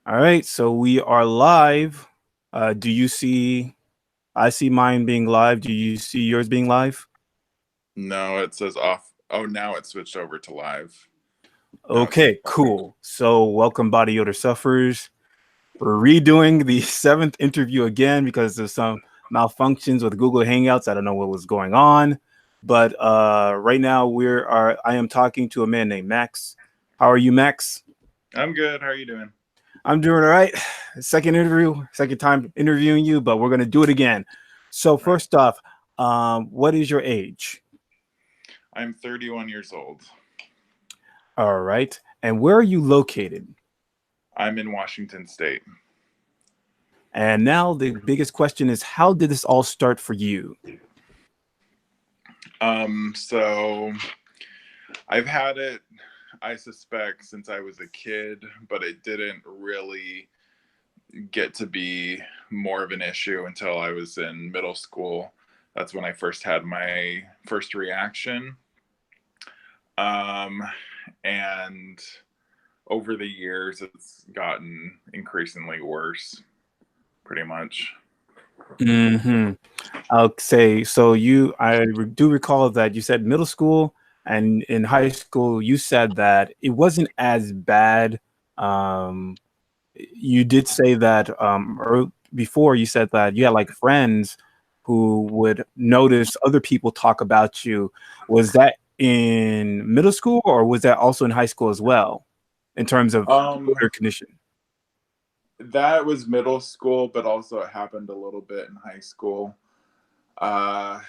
All right, so we are live. Do you see? I see mine being live. Do you see yours being live? No, it says off. Oh, now it switched over to live. Now it's Okay, cool. So, welcome, body odor sufferers. We're redoing the seventh interview again because there's some malfunctions with Google Hangouts. I don't know what was going on, but right now I am talking to a man named Max. How are you, Max? I'm good. How are you doing? I'm doing all right. Second interview, second time interviewing you, but we're gonna do it again. So Right. first off, what is your age? I'm 31 years old. All right, and where are you located? I'm in Washington State. And now the biggest question is, how did this all start for you? So I've had it, I suspect, since I was a kid, but it didn't really get to be more of an issue until I was in middle school. That's when I first had my first reaction. Um, and over the years, it's gotten increasingly worse, pretty much. Mm-hmm. I'll say so. Do recall that you said middle school and in high school you said that it wasn't as bad. Um, you did say that or before you said that you had like friends who would notice other people talk about you. Was that in middle school or was that also in high school as well in terms of Um, odor condition? that was middle school, but also it happened a little bit in high school. Uh,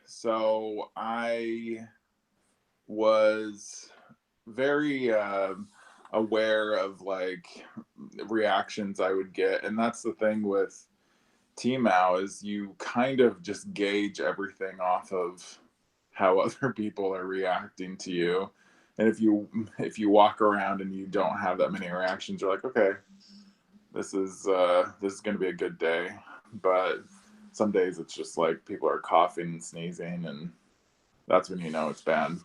so I was very aware of like reactions I would get, and that's the thing with TMAU is you kind of just gauge everything off of how other people are reacting to you. And if you walk around and you don't have that many reactions, you're like, okay, this is going to be a good day. But some days it's just like people are coughing and sneezing, and that's when you know it's bad.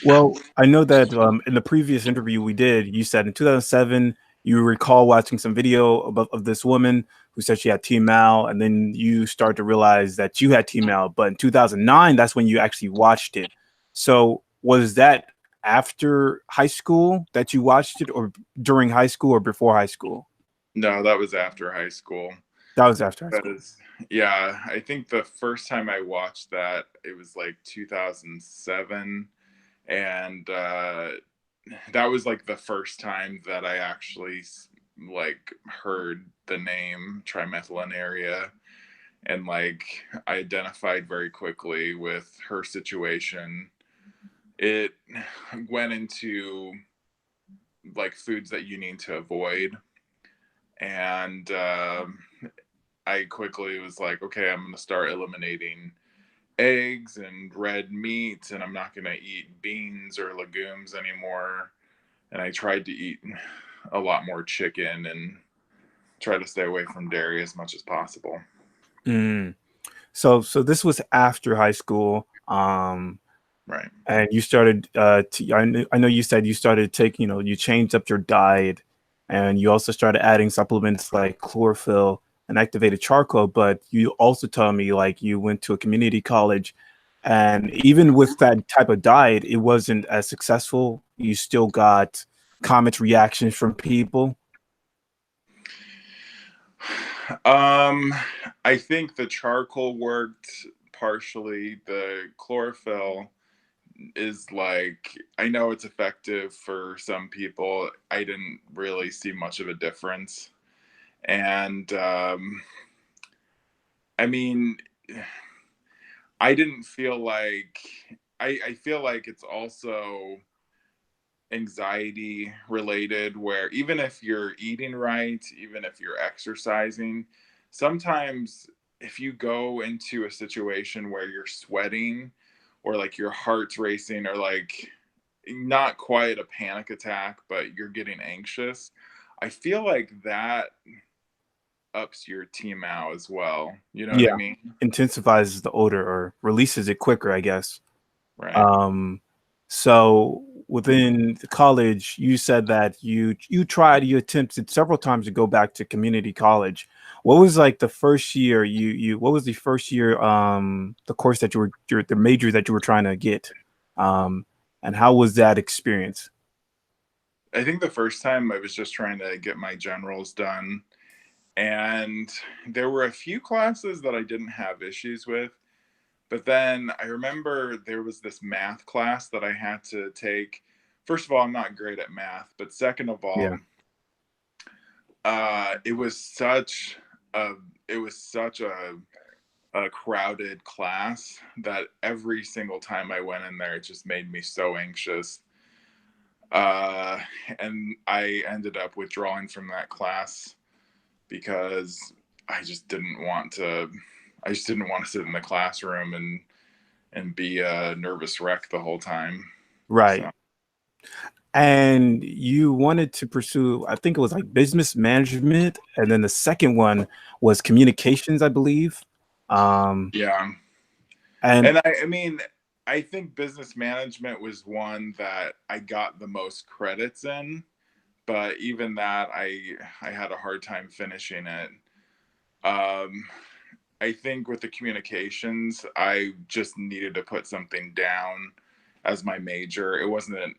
Well, I know that in the previous interview we did, you said in 2007 you recall watching some video of this woman who said she had TMAO, and then you start to realize that you had TMAO. But in 2009, that's when you actually watched it. So was that after high school that you watched it, or during high school, or before high school? No, that was after high school. That was after high school. Because yeah, I think the first time I watched that it was like 2007, and that was like the first time that I actually like heard the name trimethylinaria, and like I identified very quickly with her situation. It went into like foods that you need to avoid, and I quickly was like, okay, I'm going to start eliminating eggs and red meat, and I'm not going to eat beans or legumes anymore. And I tried to eat a lot more chicken and try to stay away from dairy as much as possible. Mm. So this was after high school. Right. And you started I know you said you started taking, you changed up your diet and you also started adding supplements like chlorophyll and activated charcoal, but you also told me like you went to a community college and even with that type of diet it wasn't as successful. You still got comment reactions from people. Um, I think the charcoal worked partially. The chlorophyll is like, I know it's effective for some people. I didn't really see much of a difference. And I mean, I didn't feel like I feel like it's also anxiety related, where even if you're eating right, even if you're exercising, sometimes if you go into a situation where you're sweating or like your heart's racing or like not quite a panic attack, but you're getting anxious, I feel like that ups your TMAO as well. You know what I Yeah, mean? intensifies the odor or releases it quicker, I guess. Right. Um, So within the college, you said that you attempted several times to go back to community college. What was like the first year you what was the first year the course that the major that you were trying to get? Um and how was that experience? I think the first time I was just trying to get my generals done, and there were a few classes that I didn't have issues with. But then I remember there was this math class that I had to take. First of all, I'm not great at math, but second of all, Yeah. it was such a it was such a crowded class that every single time I went in there, it just made me so anxious. Uh, and I ended up withdrawing from that class because I just didn't want to. I just didn't want to sit in the classroom and be a nervous wreck the whole time. So Right. And you wanted to pursue, I think it was like business management, and then the second one was communications, I believe. Um, yeah, and and I mean, I think business management was one that I got the most credits in, but even that, I had a hard time finishing it. Um, I think with the communications, I just needed to put something down as my major. It wasn't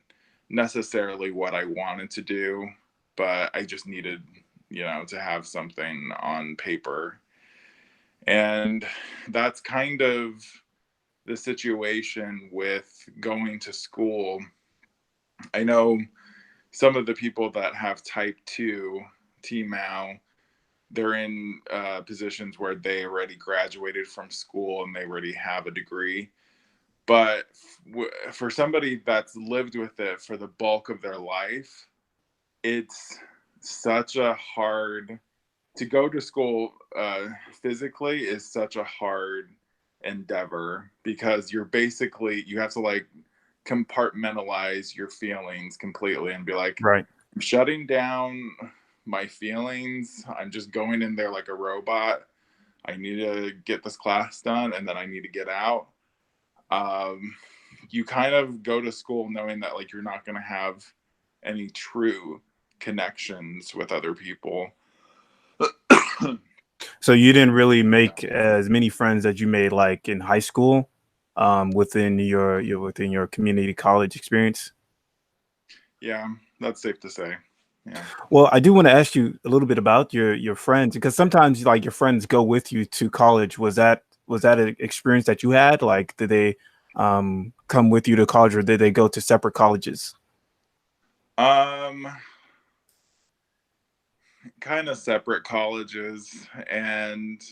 necessarily what I wanted to do, but I just needed, to have something on paper. And that's kind of the situation with going to school. I know some of the people that have type 2 TMAU, they're in positions where they already graduated from school and they already have a degree. But for somebody that's lived with it for the bulk of their life, it's such a hard to go to school physically is such a hard endeavor because you have to like compartmentalize your feelings completely and be like, right. I'm shutting down my feelings. I'm just going in there like a robot. I need to get this class done and then I need to get out. Um, you kind of go to school knowing that like you're not going to have any true connections with other people. So you didn't really make as many friends that you made like in high school, within within your community college experience. Yeah, that's safe to say. Yeah. Well, I do want to ask you a little bit about your friends because sometimes like your friends go with you to college. Was that an experience that you had? Like, did they come with you to college, or did they go to separate colleges? Um, kind of separate colleges, and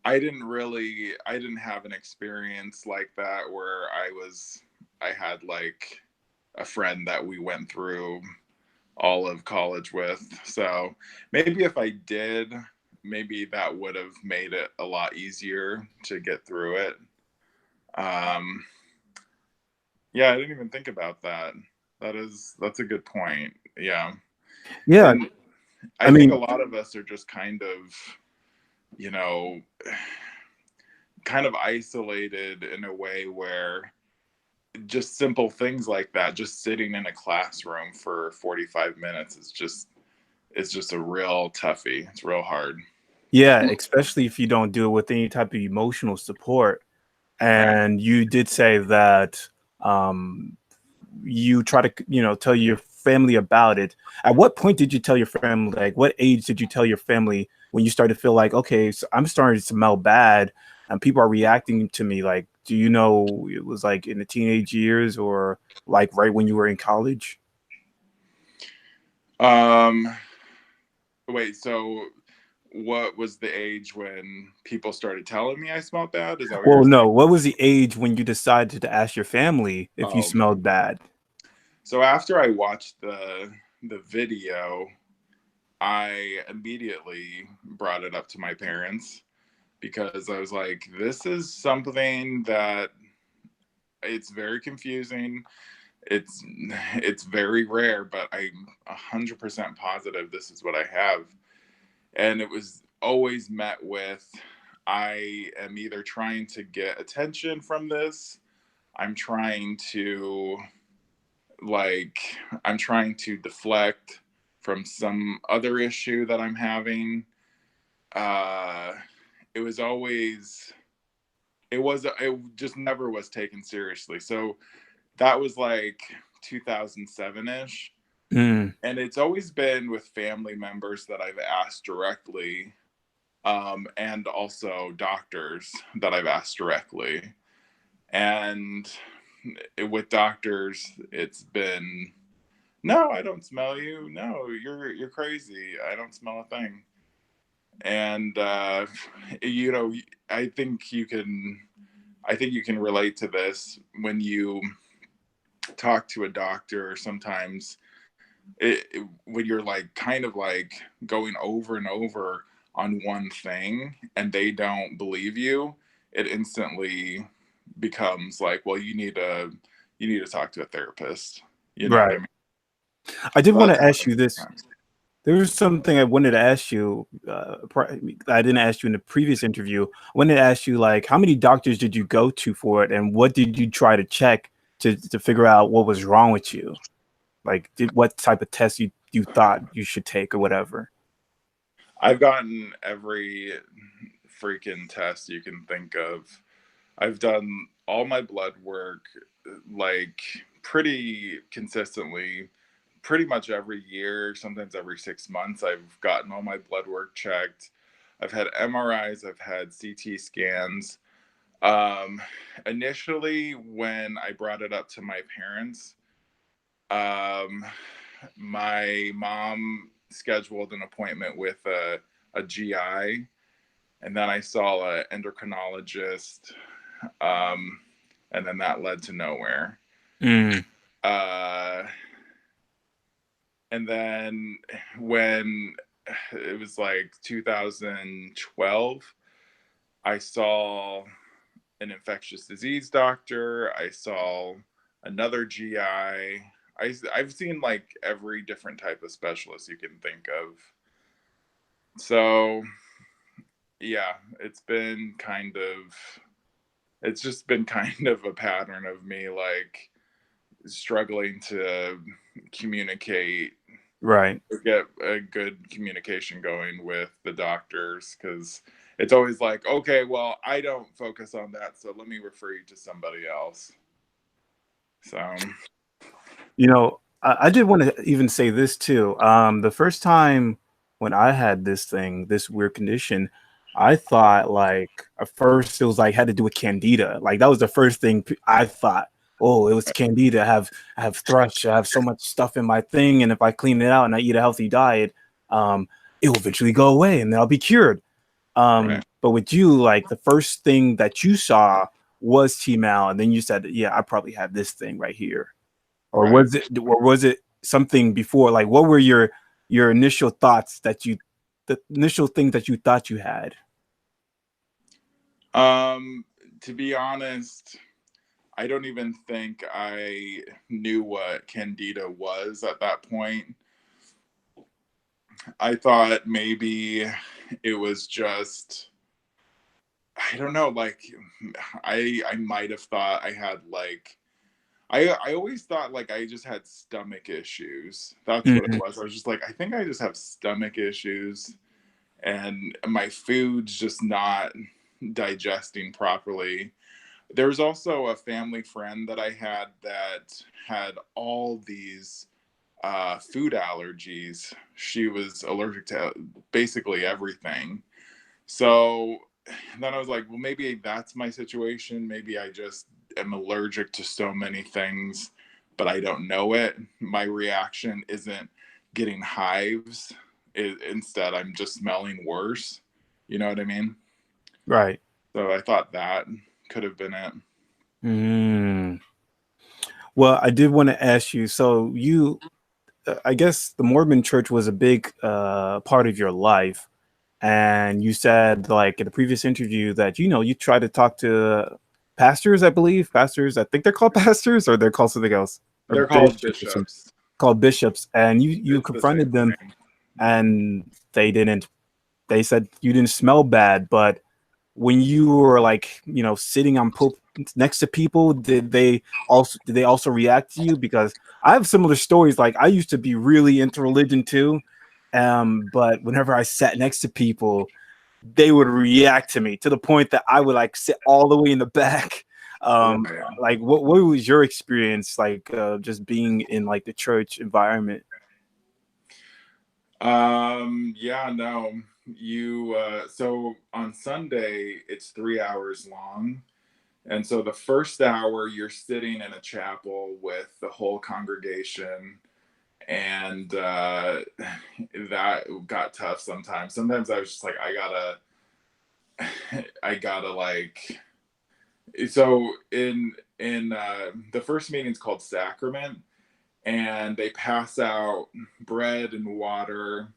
I didn't have an experience like that where I had like a friend that we went through all of college with. So maybe if I did, maybe that would have made it a lot easier to get through it. Um, yeah, I didn't even think about that. That's a good point. Yeah. Yeah, And I I think a mean, lot of us are just you know, kind of isolated in a way where just simple things like that, just sitting in a classroom for 45 minutes it's just a real toughie. It's real hard. yeah, especially if you don't do it with any type of emotional support. Right. And you did say that um, you try to, tell your family about it. At what point did you tell your family? Like, what age did you tell your family when you started to feel like, okay, so I'm starting to smell bad, and people are reacting to me? Like, do you know it was like in the teenage years or like right when you were in college? Um Wait, so what was the age when people started telling me I smelled bad? Is that what you're Well, no. saying? What was the age when you decided to ask your family if you Oh, smelled bad? so after I watched the video, I immediately brought it up to my parents because I was like, this is something that it's very confusing. It's very rare, but I'm 100% positive this is what I have. And it was always met with, I am either trying to get attention from this, I'm trying to I'm trying to deflect from some other issue that I'm having. It was always, it just never was taken seriously. So that was like 2007-ish. Mm. And it's always been with family members that I've asked directly, and also doctors that I've asked directly. And with doctors, it's been, no, I don't smell you. No, you're crazy. I don't smell a thing. And you know, I think you can relate to this when you talk to a doctor. Sometimes when you're like kind of like going over and over on one thing and they don't believe you, it instantly becomes like, well, you need to talk to a therapist. You know what I Right. mean? I did So want that's to ask you happened this. sometimes. There was something I wanted to ask you. I didn't ask you in the previous interview. I wanted to ask you, like, how many doctors did you go to for it, and what did you try to check to figure out what was wrong with you? Like, what type of test you thought you should take or whatever? I've gotten every freaking test you can think of. I've done all my blood work like pretty consistently, pretty much every year, sometimes every 6 months. I've gotten all my blood work checked. I've had MRIs, I've had CT scans. Um, Initially, when I brought it up to my parents, um, my mom scheduled an appointment with a GI, and then I saw an endocrinologist, and then that led to nowhere. Mm. Uh, and then when it was like 2012, I saw an infectious disease doctor. I saw another GI. I've seen like every different type of specialist you can think of. So yeah, it's just been kind of a pattern of me like struggling to communicate, Right. get a good communication going with the doctors, because it's always like, okay, well, I don't focus on that, so let me refer you to somebody else. So You know, I did want to even say this too. The first time when I had this weird condition, I thought like at first it was like had to do with Candida. Like that was the first thing I thought. Oh, it was Candida. I have thrush. I have so much stuff in my thing, and if I clean it out and I eat a healthy diet, um, it will eventually go away and then I'll be cured. right. But with you, like the first thing that you saw was TMAU, and then you said, "Yeah, I probably have this thing right here." Right. Or was it something before? Like, what were your initial thoughts the initial things that you thought you had? To be honest, I don't even think I knew what Candida was at that point. I thought maybe it was just, I don't know, like I might have thought I had like, I always thought like I just had stomach issues. That's what it Mhm. was. I was just like, I think I just have stomach issues and my food's just not digesting properly. There's also a family friend that I had that had all these food allergies. She was allergic to basically everything. So then I was like, well, maybe that's my situation. Maybe I just am allergic to so many things, but I don't know it. My reaction isn't getting hives. Instead, I'm just smelling worse. You know what I mean? Right. So I thought that could have been it. Mm. Well, I did want to ask you. So I guess the Mormon Church was a big part of your life, and you said like in the previous interview that you try to talk to pastors. I believe pastors. I think they're called pastors, or they're called something else, or They're called bishops or something. bishops. Called bishops, and you It's the same confronted them, thing. and they didn't. They said you didn't smell bad, but when you were like sitting on next to people, did they also react to you? Because I have similar stories. Like I used to be really into religion too, but whenever I sat next to people, they would react to me to the point that I would like sit all the way in the back. Um, Right. like what was your experience like just being in like the church environment? Yeah, no. So on Sunday it's 3 hours long. And so the first hour you're sitting in a chapel with the whole congregation, and that got tough sometimes. Sometimes I was just like, I gotta like. So in the first meeting's called sacrament, and they pass out bread and water,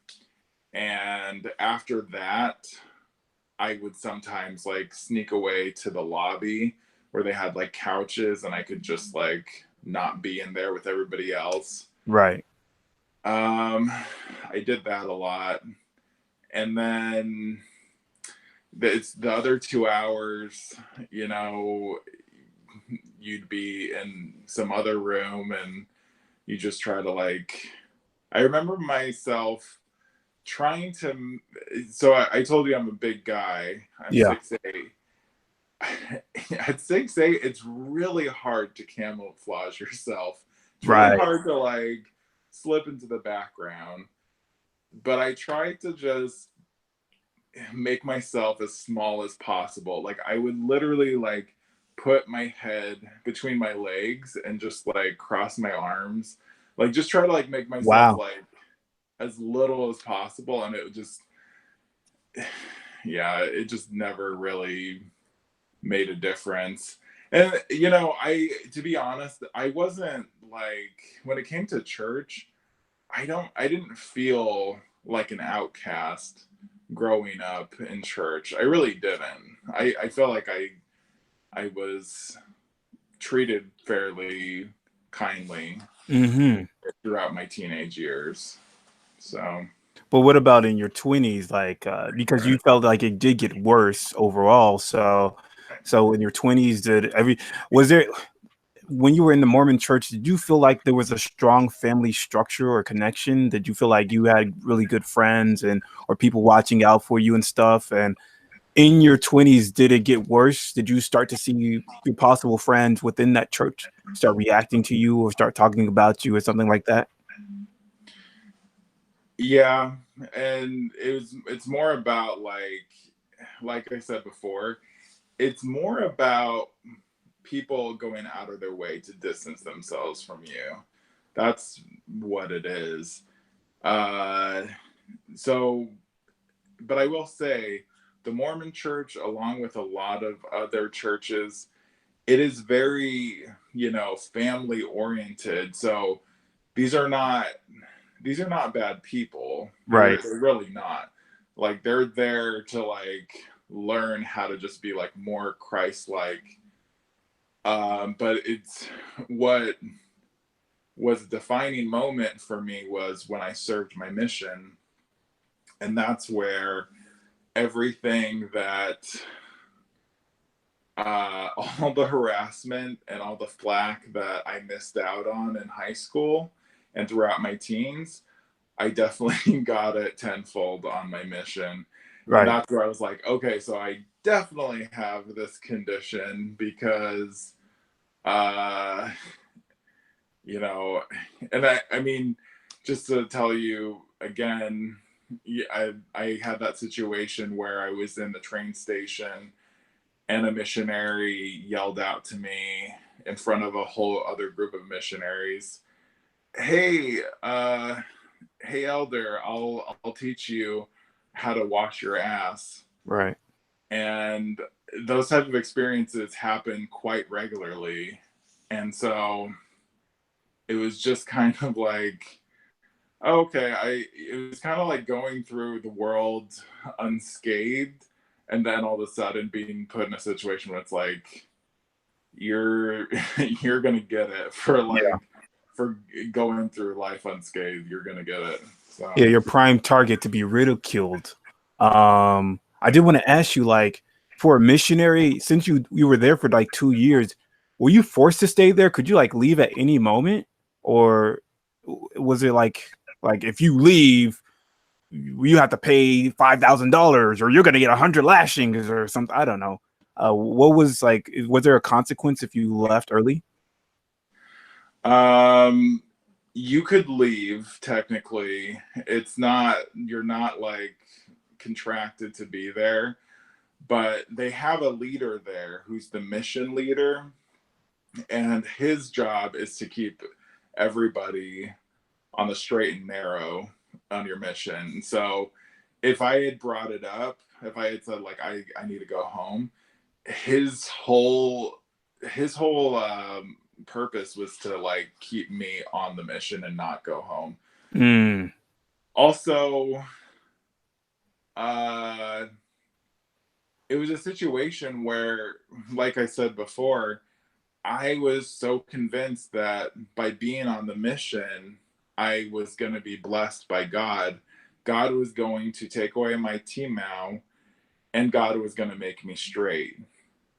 and after that I would sometimes like sneak away to the lobby where they had like couches and I could just like not be in there with everybody else. Right. um I did that a lot. And then it's the other 2 hours, you know, you'd be in some other room and you just try to like. I remember myself trying to. So I told you I'm a big guy. I'm Yeah. 6'8". At 6'8", it's really hard to camouflage yourself. It's really Right. hard to like slip into the background. But I tried to just make myself as small as possible. Like I would literally like put my head between my legs and just like cross my arms. Like just try to like make myself Wow. like as little as possible, and it would just yeah, it just never really made a difference. And you know, I to be honest, I wasn't like when it came to church, I didn't feel like an outcast growing up in church. I really didn't. I felt like I was treated fairly kindly Mm-hmm. throughout my teenage years. So But what about in your 20s? Like, because you felt like it did get worse overall. So in your 20s, was there, when you were in the Mormon church, did you feel like there was a strong family structure or connection? Did you feel like you had really good friends and or people watching out for you and stuff? And in your 20s, did it get worse? Did you start to see your possible friends within that church start reacting to you or start talking about you or something like that? yeah, and it's more about like I said before, it's more about people going out of their way to distance themselves from you. That's what it is. Uh, so, but I will say, the Mormon Church, along with a lot of other churches, it is very, you know, family oriented. So these are not these are not bad people. Right. They're really not. Like they're there to like learn how to just be like more Christ-like. But it's what was a defining moment for me was when I served my mission, and that's where everything that all the harassment and all the flack that I missed out on in high school and throughout my teens, I definitely got it tenfold on my mission. And Right. that's where I was like, okay, so I definitely have this condition because, uh, you know, and I mean, just to tell you again, I had that situation where I was in the train station and a missionary yelled out to me in front of a whole other group of missionaries, "Hey, hey, elder, I'll teach you how to wash your ass." Right. And those type of experiences happen quite regularly, and so it was just kind of like, okay, it was kind of like going through the world unscathed, and then all of a sudden being put in a situation where it's like you're you're gonna get it for Yeah. like for going through life unscathed. You're gonna get it. Yeah, So your prime target to be ridiculed. I did want to ask you, like, for a missionary, since you were there for like 2 years, were you forced to stay there? Could you like leave at any moment, or was it like if you leave, you have to pay $5,000 or you're gonna get 100 lashings or something? I don't know. What was like? Was there a consequence if you left early? Um, you could leave technically. It's not, you're not like contracted to be there, but they have a leader there who's the mission leader, and his job is to keep everybody on the straight and narrow on your mission. So if I had brought it up, if I had said like I need to go home, his whole purpose was to like keep me on the mission and not go home. Mm. Also, uh it was a situation where, like I said before, I was so convinced that by being on the mission, I was going to be blessed by God. God was going to take away my TMAU, and God was going to make me straight.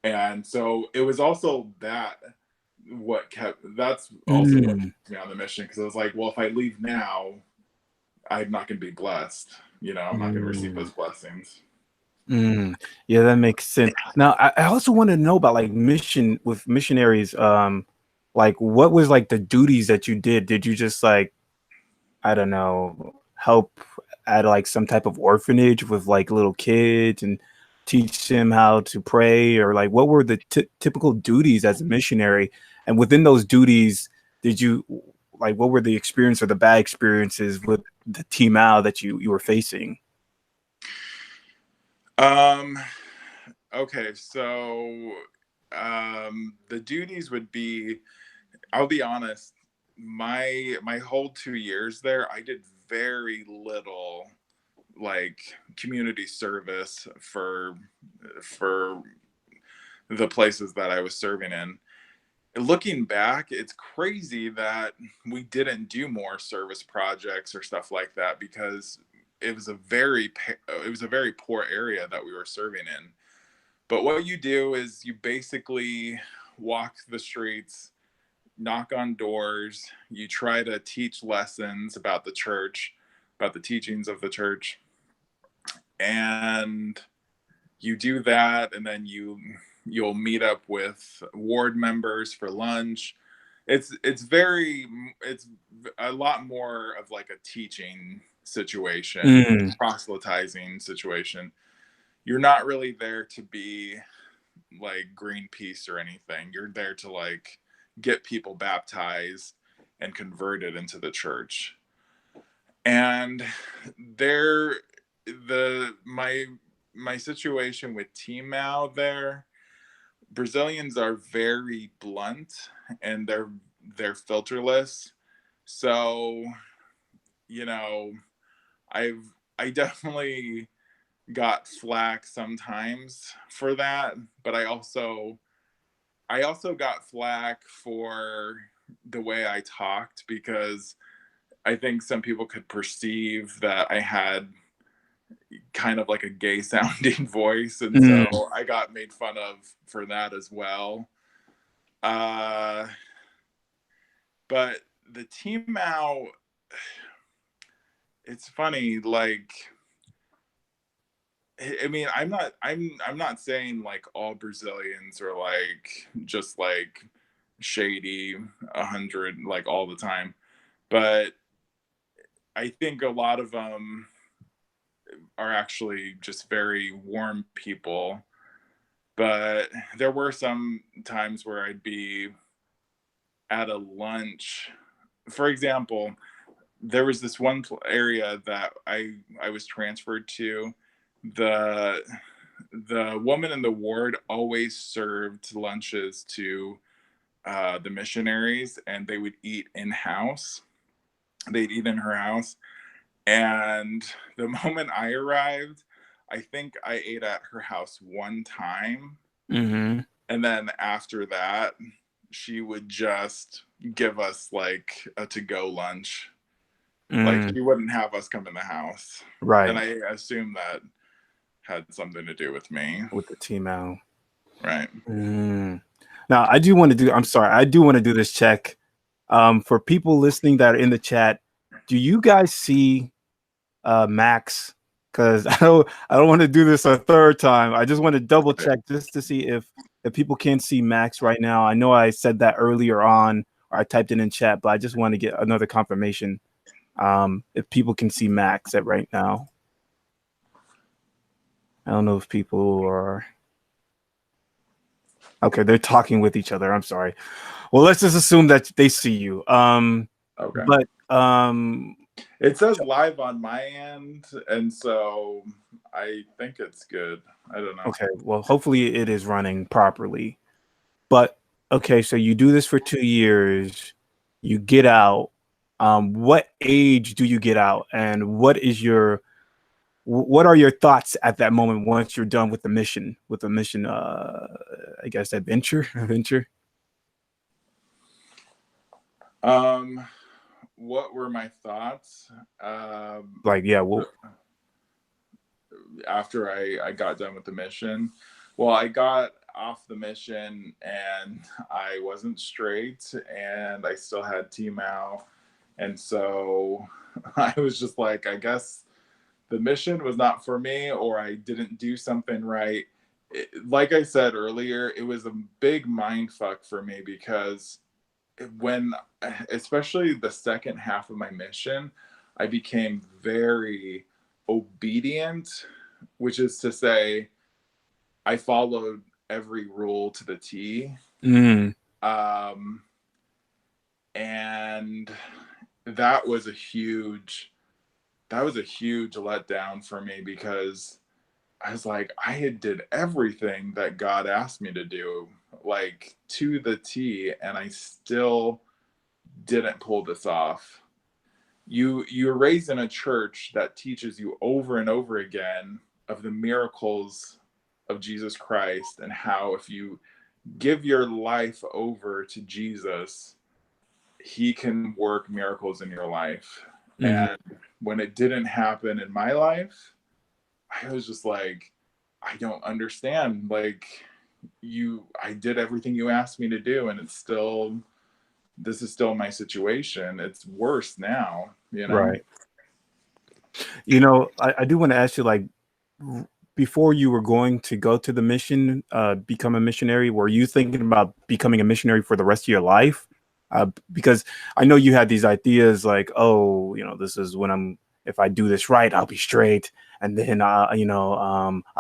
And so it was also that that's also what Mm. kept me on the mission, because I was like, well, if I leave now, I'm not going to be blessed. I'm not going to receive Mm. those blessings. Mm. Yeah, that makes sense. Now, I also want to know about like missionaries. Like what was like the duties that you did? Did you just like, I don't know, help at like some type of orphanage with like little kids and teach them how to pray, or like what were the typical duties as a missionary? And within those duties, did you like what were the experience or the bad experiences with the TMAU that you were facing? Um, okay, so the duties would be, I'll be honest, my whole 2 years there, I did very little like community service for the places that I was serving in. Looking back, it's crazy that we didn't do more service projects or stuff like that, because it was a very poor area that we were serving in. But what you do is you basically walk the streets, knock on doors, you try to teach lessons about the church, about the teachings of the church, and you do that, and then you'll meet up with ward members for lunch. It's a lot more of like a teaching situation, Mm. proselytizing situation. You're not really there to be like Greenpeace or anything. You're there to like get people baptized and converted into the church. And there the my situation with TMAU there, Brazilians are very blunt, and they're filterless. So, you know, I've I definitely got flack sometimes for that, but I also got flack for the way I talked, because I think some people could perceive that I had kind of like a gay sounding voice, and so Mm. I got made fun of for that as well. Uh, but the team out, it's funny. Like, I mean, I'm not saying like all Brazilians are like just like shady 100 like all the time, but I think a lot of them are actually just very warm people. But there were some times where I'd be at a lunch. For example, there was this one area that I was transferred to. The the woman in the ward always served lunches to the missionaries, and they would eat in house. They'd eat in her house, and the moment I arrived, I think I ate at her house one time, Mm-hmm. and then after that, she would just give us like a to go lunch. Like Mm. she wouldn't have us come in the house. And Right. I assume that had something to do with me. with the TMAU. Right. Now, I do want to do. I'm sorry, I do want to do this check. For people listening that are in the chat, do you guys see Max? Because I don't want to do this a third time. I just want to double check just to see if people can see Max right now. I know I said that earlier on, or I typed it in chat, but I just want to get another confirmation if people can see Max at right now. I don't know if people are. Okay, they're talking with each other. I'm sorry. Well, let's just assume that they see you. Okay. But it says live on my end, and so I think it's good. I don't know. Okay, well, hopefully it is running properly. But okay, so you do this for 2 years, you get out. What age do you get out, and what are your thoughts at that moment once you're done with the mission? I guess adventure. What were my thoughts? After I got done with the mission. Well, I got off the mission and I wasn't straight, and I still had TMAU, and so I was just like, I guess the mission was not for me, or I didn't do something right. Like I said earlier, it was a big mind fuck for me, because especially the second half of my mission, I became very obedient, which is to say, I followed every rule to the T. And that was a huge letdown for me, because I was like, I did everything that God asked me to do, like to the T, and I still didn't pull this off. You're raised in a church that teaches you over and over again of the miracles of Jesus Christ, and how if you give your life over to Jesus, he can work miracles in your life. And when it didn't happen in my life, I was just like, I don't understand. Like, I did everything you asked me to do, and this is still my situation. It's worse now, Right. I do want to ask you, like, before you were going to go to the mission, become a missionary, were you thinking about becoming a missionary for the rest of your life? Because I know you had these ideas like, oh, this is if I do this right, I'll be straight. And then, I'll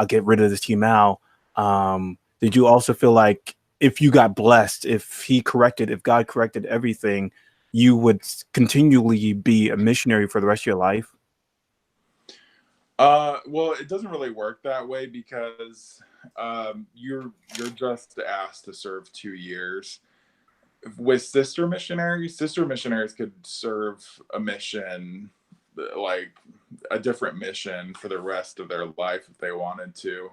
get rid of this TMAU. Did you also feel like if you got blessed, if God corrected everything, you would continually be a missionary for the rest of your life? Well, it doesn't really work that way, because you're just asked to serve 2 years. With sister missionaries could serve a mission, like a different mission, for the rest of their life if they wanted to.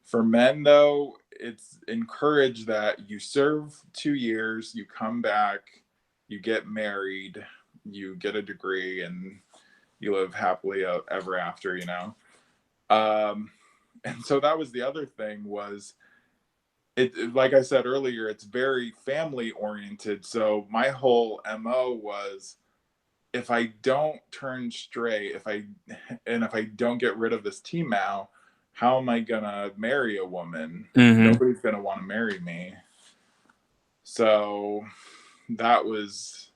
For men, though, it's encouraged that you serve 2 years, you come back, you get married, you get a degree, and you live happily ever after, and so that was the other thing, was it, like I said earlier, it's very family oriented. So my whole MO was, if I don't turn straight, if I don't get rid of this TMAU, how am I gonna marry a woman? Nobody's gonna want to marry me. So that was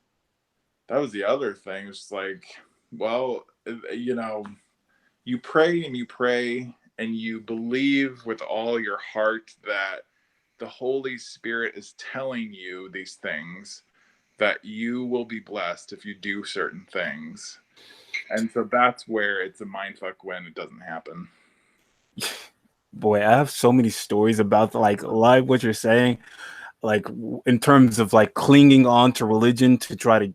the other thing. It's like, well, you pray and you pray and you believe with all your heart that the Holy Spirit is telling you these things, that you will be blessed if you do certain things. And so that's where it's a mindfuck when it doesn't happen. Boy, I have so many stories about like what you're saying, like in terms of like clinging on to religion to try to,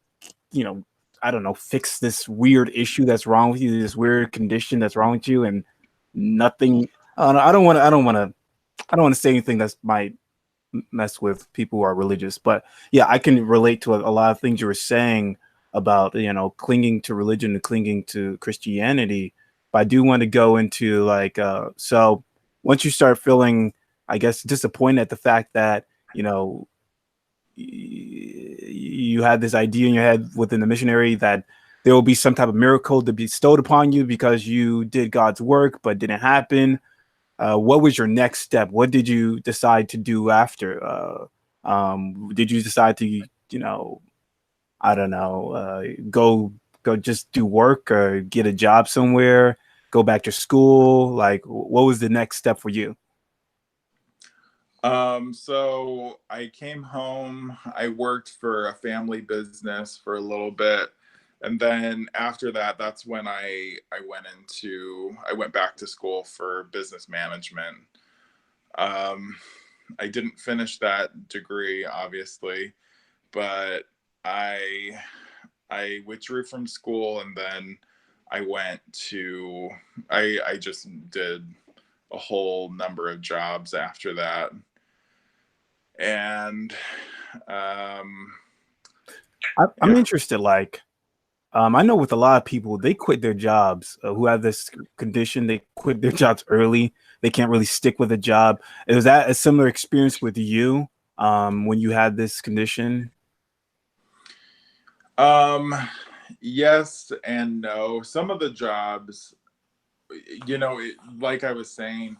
I don't know, fix this weird issue that's wrong with you, this weird condition that's wrong with you, and nothing. I don't want to say anything that might mess with people who are religious, but yeah, I can relate to a lot of things you were saying about clinging to religion and clinging to Christianity. but I do want to go into like so once you start feeling, I guess, disappointed at the fact that you know you had this idea in your head within the missionary that there will be some type of miracle to be bestowed upon you because you did God's work, but didn't happen. What was your next step? What did you decide to do after? Did you decide to, I don't know, go just do work or get a job somewhere, go back to school? Like, what was the next step for you? So I came home, I worked for a family business for a little bit. And then after that, that's when I went back to school for business management. Um, I didn't finish that degree, obviously, but I I withdrew from school and then I went to I just did a whole number of jobs after that. And um I'm yeah. interested. Like, I know with a lot of people, they quit their jobs who have this condition. They quit their jobs early. They can't really stick with a job. Was that a similar experience with you when you had this condition? Um yes and no. Some of the jobs, like I was saying,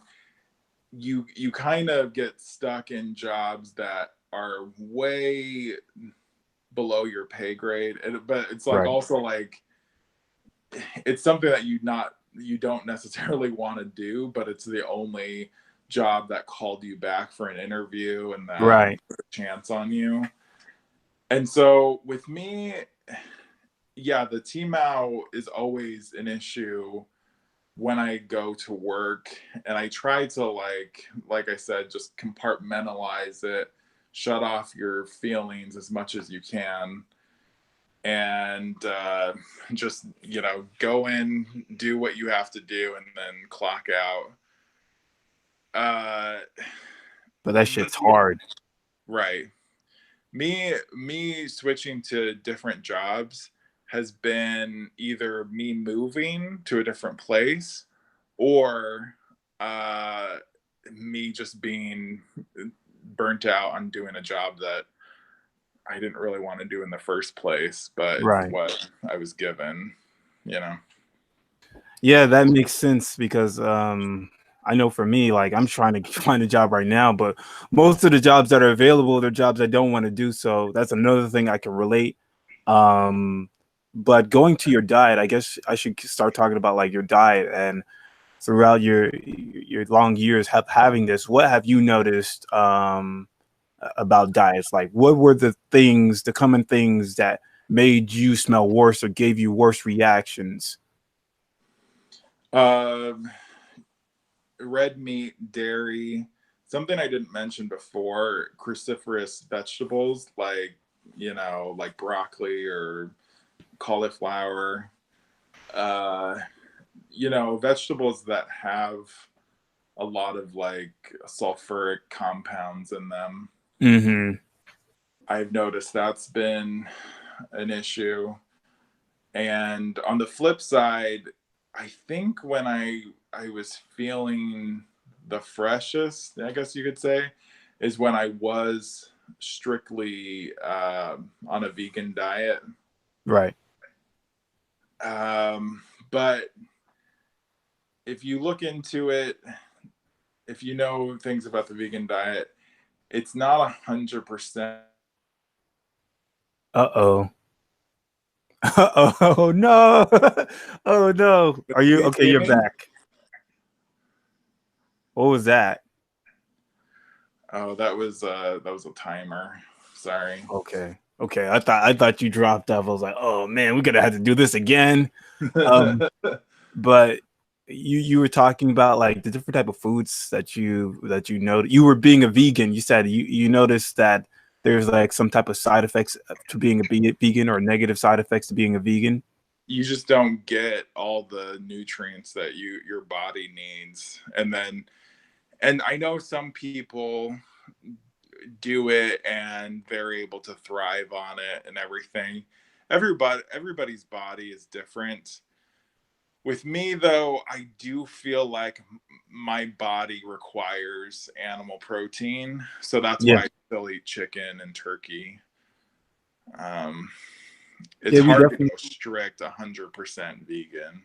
you kind of get stuck in jobs that are way below your pay grade, but it's like Right. also like it's something that you don't necessarily want to do, but it's the only job that called you back for an interview and that Right. put a chance on you. And so with me, yeah, the TMAU is always an issue when I go to work, and I try to like I said, just compartmentalize it, shut off your feelings as much as you can, and just go in, do what you have to do, and then clock out. Uh, But that but shit's hard. right, me switching to different jobs has been either me moving to a different place or uh me just being burnt out on doing a job that I didn't really want to do in the first place, but it's Right. what I was given, you know. Yeah, that makes sense because I know for me, like I'm trying to find a job right now, but most of the jobs that are available, they're jobs I don't want to do. So that's another thing I can relate. Um, but going to your diet, I guess I should start talking about like your diet and throughout your long years having this, what have you noticed about diets? Like what were the things, the common things that made you smell worse or gave you worse reactions? um Red meat, dairy, something I didn't mention before, cruciferous vegetables like like broccoli or cauliflower, uh vegetables that have a lot of like sulfuric compounds in them. Mm-hmm. I've noticed that's been an issue. And on the flip side, I think when I was feeling the freshest, I guess you could say, is when I was strictly on a vegan diet. Right. But if you look into it, if you know things about the vegan diet, it's not 100%. Uh-oh. Oh no. Oh no. Are you Please okay? see You're me. back. What was that? Oh, that was a timer. Sorry. Okay. Okay. I thought you dropped off. I was like, oh man, we're gonna have to do this again. Um, but you were talking about like the different type of foods that you know you were being a vegan. You said you noticed that there's like some type of side effects to being a vegan or negative side effects to being a vegan. You just don't get all the nutrients that your body needs. And I know some people do it and they're able to thrive on it and everything. Everybody's body is different. With me, though, I do feel like my body requires animal protein, so that's Yeah. why I still eat chicken and turkey. Um, it's Yeah, we hard to definitely go strict 100% vegan.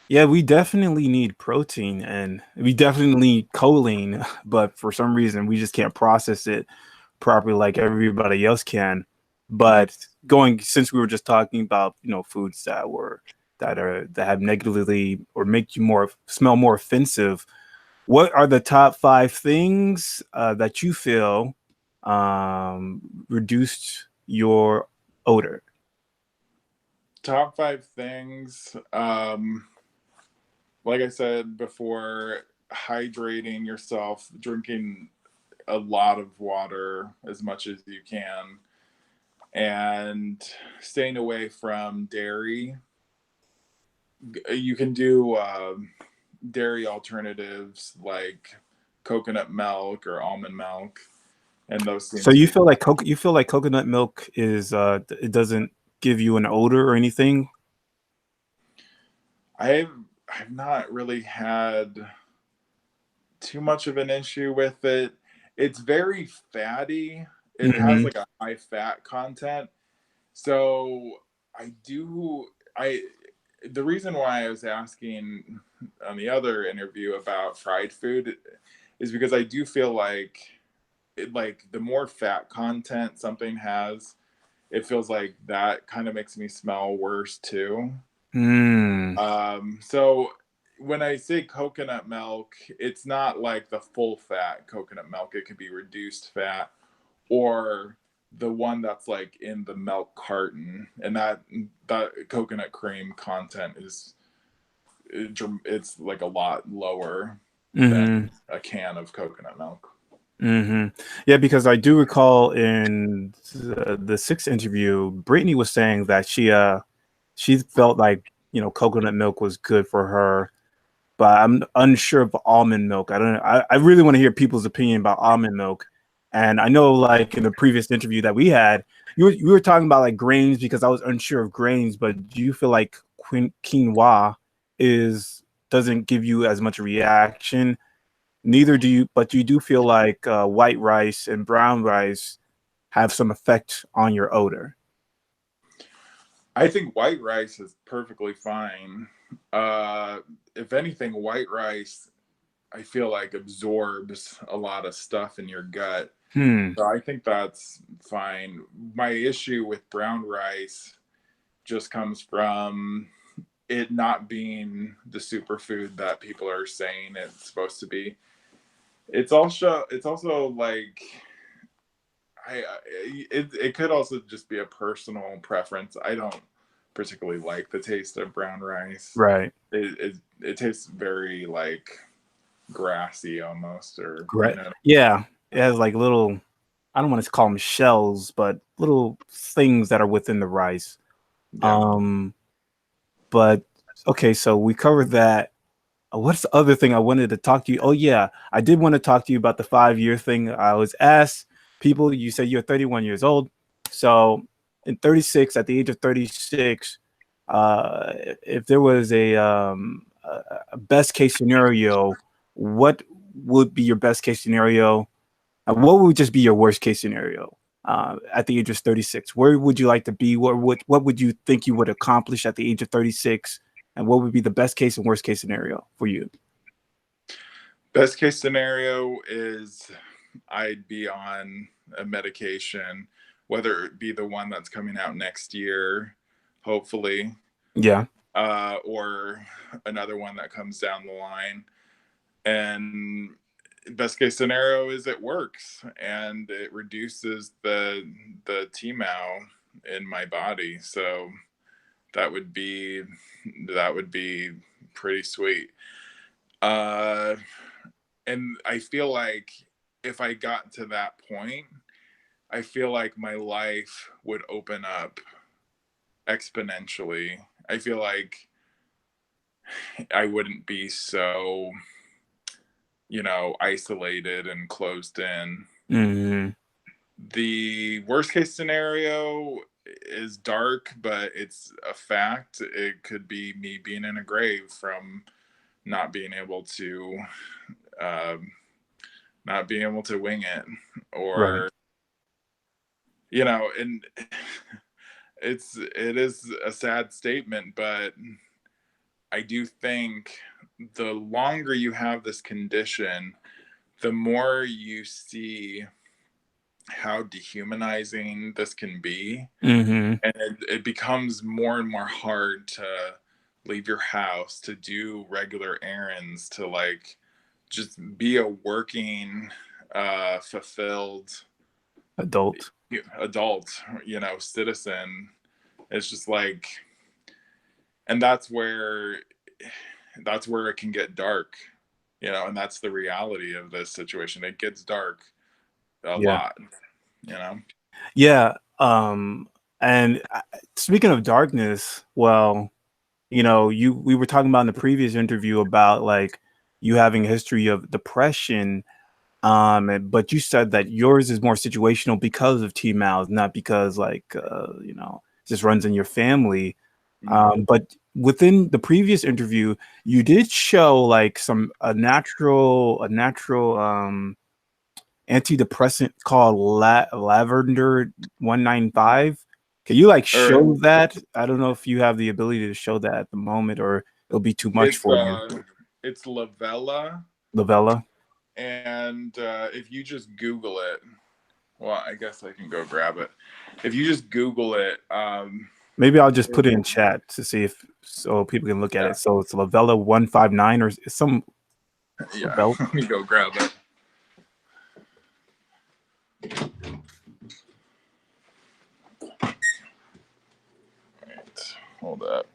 Yeah, we definitely need protein and we definitely need choline, but for some reason we just can't process it properly like everybody else can. Mhm. But going since we were just talking about, foods that have negatively or make you more smell more offensive, what are the top five things that you feel reduced your odor? Top five things. Like I said before, hydrating yourself, drinking a lot of water as much as you can, and staying away from dairy. You can do dairy alternatives like coconut milk or almond milk, and those seem So to you be. feel like coconut milk is it doesn't give you an odor or anything? I've I've not really had too much of an issue with it. It's very fatty. It has Hmm. like a high fat content. So I do I the reason why I was asking on the other interview about fried food is because I do feel like the more fat content something has, it feels like that kind of makes me smell worse too. Mm. So when I say coconut milk, it's not like the full fat coconut milk. It could be reduced fat or the one that's like in the milk carton, and that coconut cream content is it's like a lot lower than Hmm. a can of coconut milk. Hmm. Yeah, because I do recall in the sixth interview, Brittany was saying that she felt like coconut milk was good for her, but I'm unsure of almond milk. I don't. I really want to hear people's opinion about almond milk. And I know, like in the previous interview that we had, you were talking about like grains because I was unsure of grains. But do you feel like quinoa is doesn't give you as much reaction? Neither do you, but you do feel like white rice and brown rice have some effect on your odor. I think white rice is perfectly fine. Uh, if anything, white rice I feel like absorbs a lot of stuff in your gut. Hmm. So I think that's fine. My issue with brown rice just comes from it not being the superfood that people are saying it's supposed to be. It's also like it could also just be a personal preference. I don't particularly like the taste of brown rice. Right. It tastes very like grassy almost, or Great. Yeah. It has like little, I don't want to call them shells, but little things that are within the rice. yeah. Um, but okay, so we covered that. What's the other thing I wanted to talk to you? Oh yeah, I did want to talk to you about the 5 year thing. I was asked people, you said you're 31 years old. So in 36, at the age of 36, if there was a best case scenario, what would be your best case scenario? And what would just be your worst case scenario at the age of 36? Where would you like to be? What would you think you would accomplish at the age of 36? And what would be the best case and worst case scenario for you? Best case scenario is I'd be on a medication, whether it be the one that's coming out next year, hopefully, Yeah. or another one that comes down the line. And best case scenario is it works and it reduces the TMAU in my body. So that would be that would be pretty sweet. Uh, and I feel like if I got to that point, I feel like my life would open up exponentially. I feel like I wouldn't be so, isolated and closed in. Hmm. The worst case scenario, is dark, but it's a fact. It could be me being in a grave from not being able to um, not being able to wing it, Right. or you know, and it is a sad statement, but I do think the longer you have this condition, the more you see how dehumanizing this can be. Mm-hmm. And it becomes more and more hard to leave your house, to do regular errands, to like just be a working, fulfilled Adult. adult, you know, citizen. It's just like, and that's where it can get dark, you know, and that's the reality of this situation. It gets dark a Yeah. lot, you know. Yeah. And speaking of darkness, well, you know, we were talking about in the previous interview about like you having a history of depression. But you said that yours is more situational because of TMAUs, not because like you know, just runs in your family. Mm-hmm. But within the previous interview, you did show like a natural antidepressant called Lavender 195. Can you like All right. show that? I don't know if you have the ability to show that at the moment, or it'll be too much It's for you. it's Lavella, Lavella. and if you just Google it, well, I guess I can go grab it. If you just Google it, Maybe I'll just put it in it'll, chat to see if so people can look at yeah, it. So it's Lavella 159 or some yeah. Lavella. Let me go grab it. Right, hold up.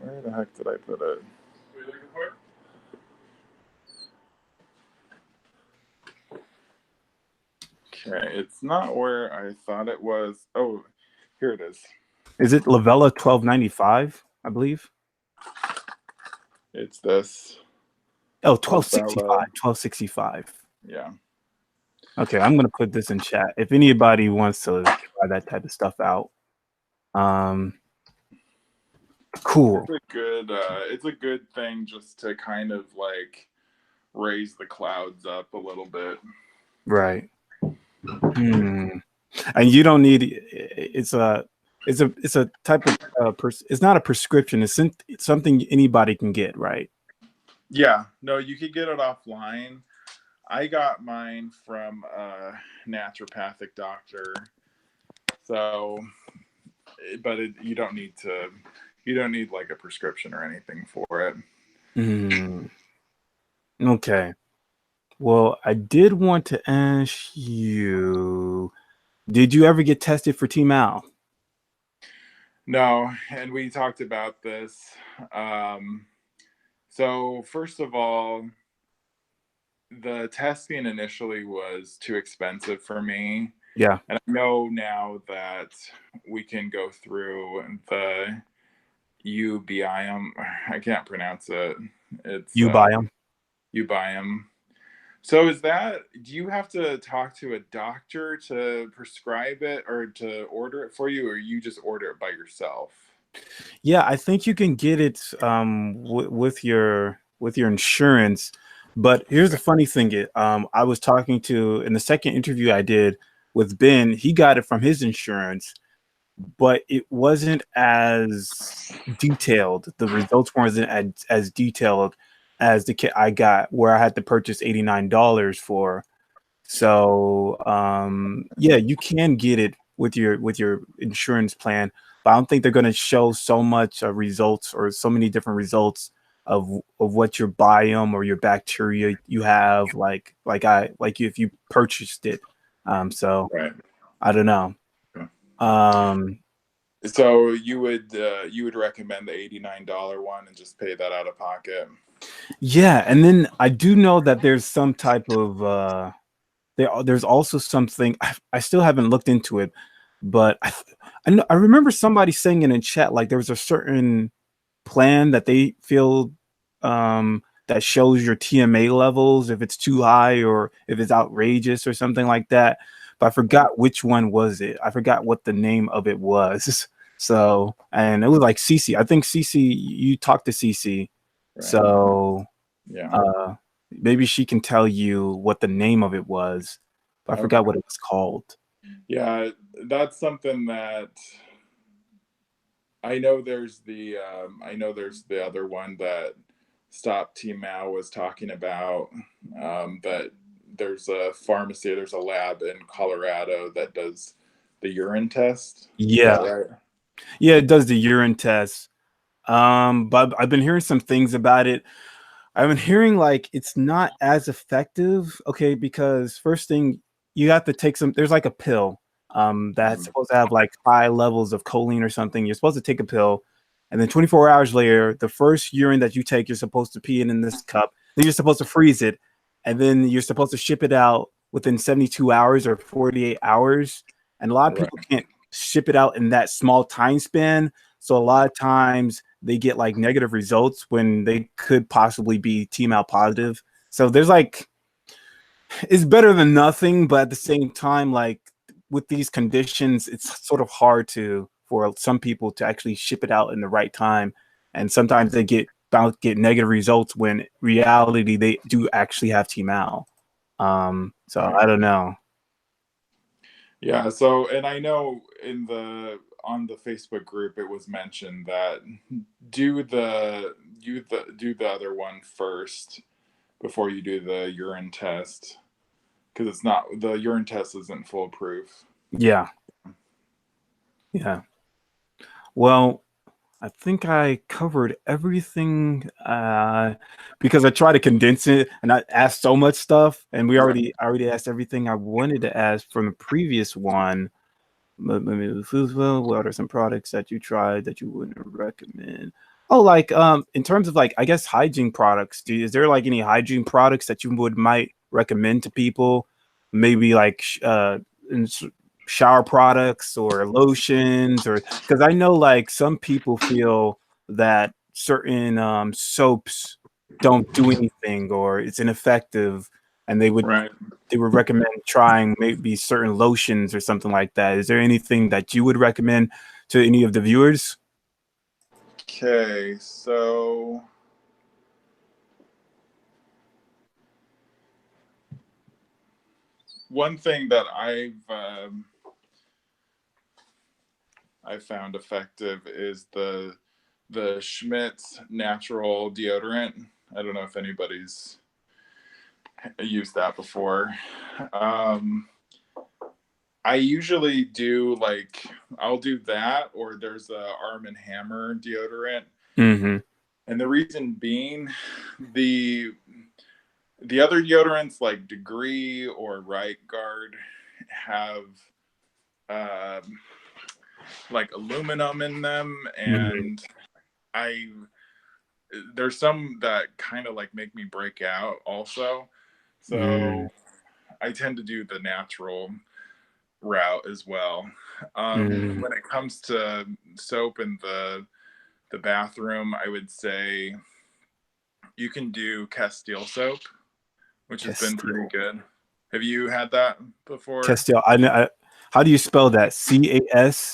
Where the heck did I put it? What are you looking for? Okay, it's not where I thought it was. Oh, here it is. Is it Lavella 1295? I believe. It's this Oh, 1265. Lavella. 1265. Yeah. Okay, I'm gonna put this in chat. If anybody wants to try that type of stuff out. Um, cool. It's a good thing just to kind of like raise the clouds up a little bit. Right. Hmm. And you don't need it's a type of it's not a prescription. It's something anybody can get, right? Yeah, no, you could get it offline. I got mine from a naturopathic doctor. So, but you don't need like a prescription or anything for it. Hmm. Okay. Well, I did want to ask you, did you ever get tested for TMAU? No, and we talked about this. Um, so first of all, the testing initially was too expensive for me. Yeah. And I know now that we can go through the UBIM. I can't pronounce it. It's You buy them? UBIM. So is that, do you have to talk to a doctor to prescribe it or to order it for you, or you just order it by yourself? Yeah, I think you can get it with your insurance. But here's the funny thing: I was talking to in the second interview I did with Ben. He got it from his insurance, but it wasn't as detailed. The results weren't as detailed as the kit I got, where I had to purchase $89 for. So yeah, you can get it with your insurance plan, but I don't think they're going to show so much results or so many different results of what your biome or your bacteria you have, like if you purchased it. So Right. I don't know. Um, So you would recommend the $89 one and just pay that out of pocket? yeah, and then I do know that there's some type of there's also something I still haven't looked into it, but I remember somebody saying it in chat like there was a certain plan that they feel that shows your TMA levels, if it's too high or if it's outrageous or something like that. But I forgot which one was it. I forgot what the name of it was. So, and it was like Cece. I think Cece, you talked to Cece. Right. So, Yeah. uh, maybe she can tell you what the name of it was. But I Okay. forgot what it was called. Yeah, that's something that I know there's the other one that Stop TMAU was talking about. That there's a pharmacy, there's a lab in Colorado that does the urine test. Is that Yeah. right? Yeah, it does the urine test. But I've been hearing some things about it. I've been hearing like it's not as effective. Okay, because first thing you have to take some. There's like a pill, that's Mhm. supposed to have like high levels of choline or something. You're supposed to take a pill, and then 24 hours later, the first urine that you take, you're supposed to pee it in this cup. Then you're supposed to freeze it, and then you're supposed to ship it out within 72 hours or 48 hours. And a lot of Right. people can't ship it out in that small time span. So a lot of times they get like negative results when they could possibly be TMAO positive. So there's like, it's better than nothing, but at the same time, like with these conditions, it's sort of hard to for some people to actually ship it out in the right time. And sometimes they get negative results when reality they do actually have TMAO. So Right. I don't know. Yeah, so and I know in the on the Facebook group it was mentioned that do the other one first before you do the urine test because it's not the urine test isn't foolproof. Yeah, yeah. Well, I think I covered everything, because I tried to condense it and I asked so much stuff, and Right. I already asked everything I wanted to ask from the previous one. Well, what are some products that you tried that you wouldn't recommend? Oh, like in terms of like I guess hygiene products. Is there like any hygiene products that you would might recommend to people? Maybe like in shower products or lotions, or because I know like some people feel that certain soaps don't do anything or it's ineffective, and Right. they would recommend trying maybe certain lotions or something like that. Is there anything that you would recommend to any of the viewers? Okay, so one thing that I found effective is the Schmidt's natural deodorant. I don't know if anybody's used that before. Um, I usually do like I'll do that, or there's a Arm and Hammer deodorant, Mm-hmm. and the reason being the the other deodorants like Degree or Right Guard have um, like aluminum in them, Mm-hmm. and I there's some that kind of like make me break out also. Mm-hmm. So I tend to do the natural route as well. Mm-hmm. When it comes to soap in the bathroom, I would say you can do Castile soap, which has been pretty Castile. good. Have you had that before? Castile. How do you spell that? Castille?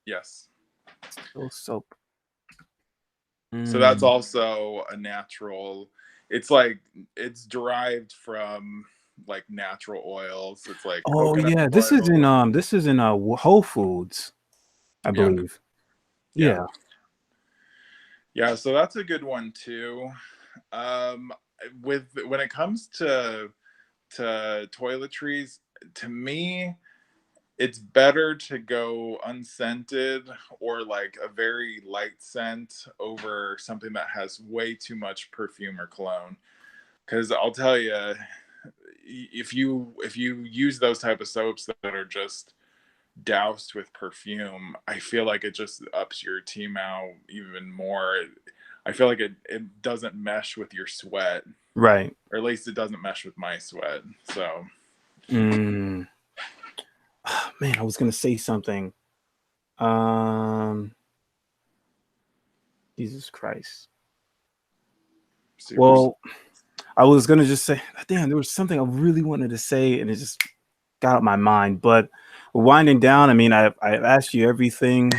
Yes. Castile soap. So that's Mm. also a natural. It's like it's derived from like natural oils. It's like Oh coconut yeah, oil. this is in Whole Foods, I Yeah, believe. yeah, Yeah. yeah. So that's a good one too. Um, with when it comes to toiletries, to me, it's better to go unscented or like a very light scent over something that has way too much perfume or cologne. Because I'll tell you, if you use those type of soaps that are just doused with perfume, I feel like it just ups your TMAO even more. I feel like it doesn't mesh with your sweat, Right. or at least it doesn't mesh with my sweat. So Mm. Man, I was gonna say something. Um, Jesus Christ. Well, I was gonna just say, damn, there was something I really wanted to say, and it just got out my mind. But winding down, I mean, I've asked you everything.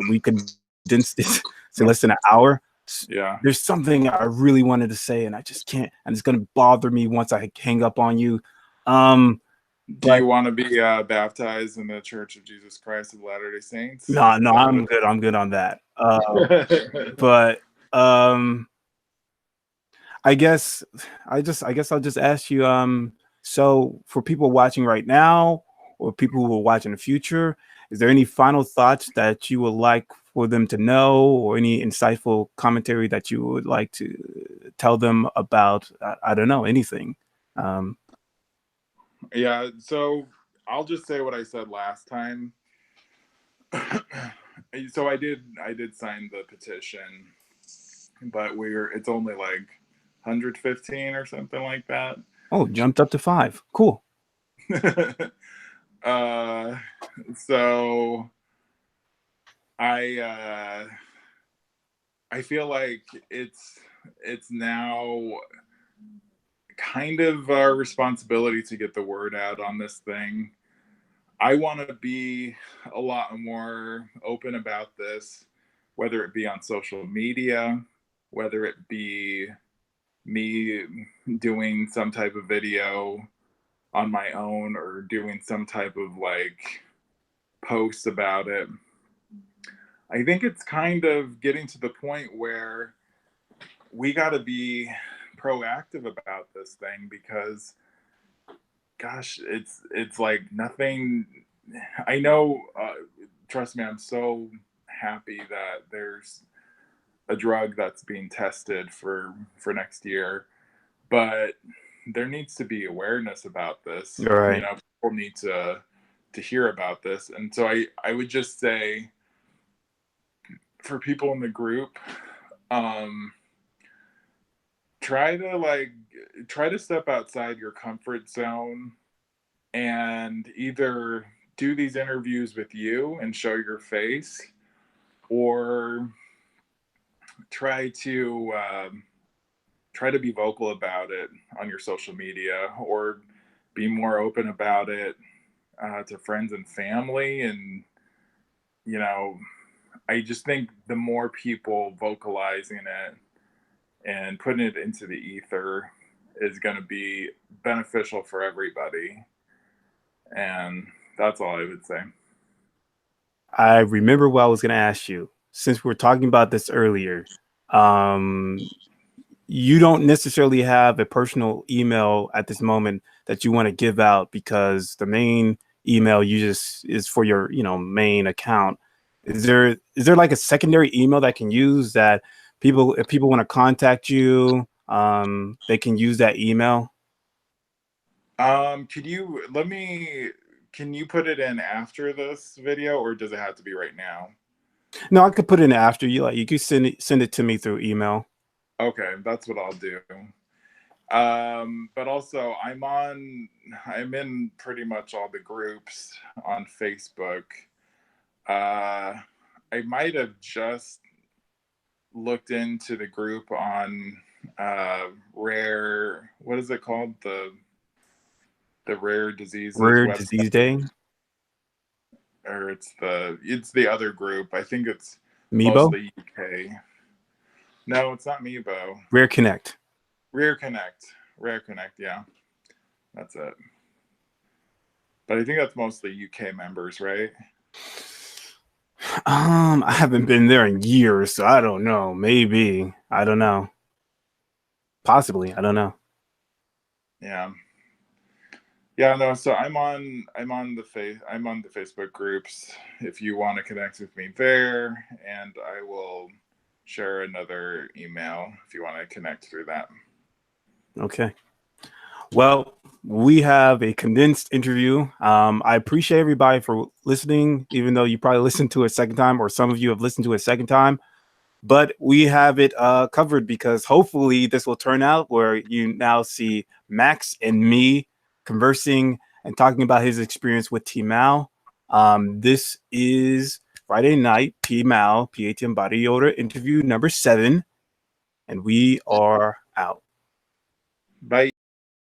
We condensed it to less than an hour. Yeah. There's something I really wanted to say, and I just can't, and it's gonna bother me once I hang up on you. Do you want to be baptized in the Church of Jesus Christ of Latter-day Saints? No, I'm good. I'm good on that. But I guess I guess I'll just ask you. So for people watching right now, or people who will watch in the future, is there any final thoughts that you would like for them to know, or any insightful commentary that you would like to tell them about? I don't know, anything. Yeah. So I'll just say what I said last time. So I did sign the petition, but it's only like 115 or something like that. Oh, jumped up to 5. Cool. So I feel like it's now kind of our responsibility to get the word out on this thing. I want to be a lot more open about this, whether it be on social media, whether it be me doing some type of video on my own or doing some type of like post about it. I think it's kind of getting to the point where we got to be proactive about this thing, because gosh, it's like nothing. I know, trust me, I'm so happy that there's a drug that's being tested for next year, but there needs to be awareness about this. All right. You know, people need to hear about this. And so I would just say, for people in the group, try to step outside your comfort zone and either do these interviews with you and show your face, or try to be vocal about it on your social media, or be more open about it to friends and family. And you know, I just think the more people vocalizing it and putting it into the ether is going to be beneficial for everybody. And that's all I would say. I remember what I was going to ask you. Since we were talking about this earlier, you don't necessarily have a personal email at this moment that you want to give out, because the main email you just is for your, main account. Is there like a secondary email that can use that if people want to contact you, they can use that email? Can you put it in after this video, or does it have to be right now? No, I could put it in after you. Like, you could send it to me through email. Okay, that's what I'll do. But also I'm in pretty much all the groups on Facebook. I might have just looked into the group on what is it called? The rare diseases Rare website. Disease Day? Or it's the other group. I think it's Meebo? mostly UK. No, it's not Meebo. Rare Connect. Rare Connect, yeah. That's it. But I think that's mostly UK members, right? I haven't been there in years, so I don't know. Maybe. I don't know. Possibly. I don't know. Yeah. Yeah, no, so I'm on the Facebook groups if you want to connect with me there, and I will share another email if you want to connect through that. Okay. Well, we have a condensed interview. I appreciate everybody for listening, even though you probably listened to it a second time, or some of you have listened to it a second time. But we have it covered, because hopefully this will turn out where you now see Max and me conversing and talking about his experience with TMAU. This is Friday night, PATM Body Odor interview number 7. and we are out. Bye.